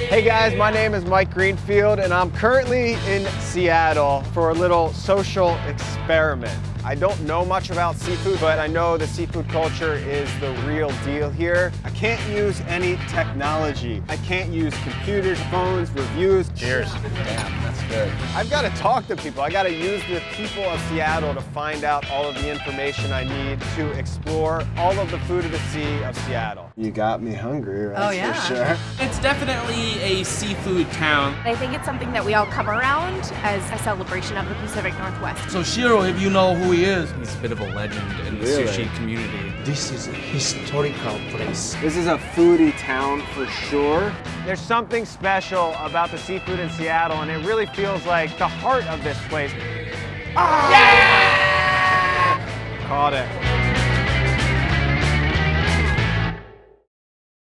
Hey guys, my name is Mike Greenfield and I'm currently in Seattle for a little social experiment. I don't know much about seafood, but I know the seafood culture is the real deal here. I can't use any technology. I can't use computers, phones, reviews. Cheers. Damn, that's good. I've got to talk to people. I got to use the people of Seattle to find out all of the information I need to explore all of the food of the sea of Seattle. You got me hungry, right? For sure. It's definitely a seafood town. I think it's something that we all come around as a celebration of the Pacific Northwest. So Shiro, if you know who he is, he's a bit of a legend in the sushi community. This is a historical place. This is a foodie town for sure. There's something special about the seafood in Seattle, and it really feels like the heart of this place. Ah! Yeah! Caught it.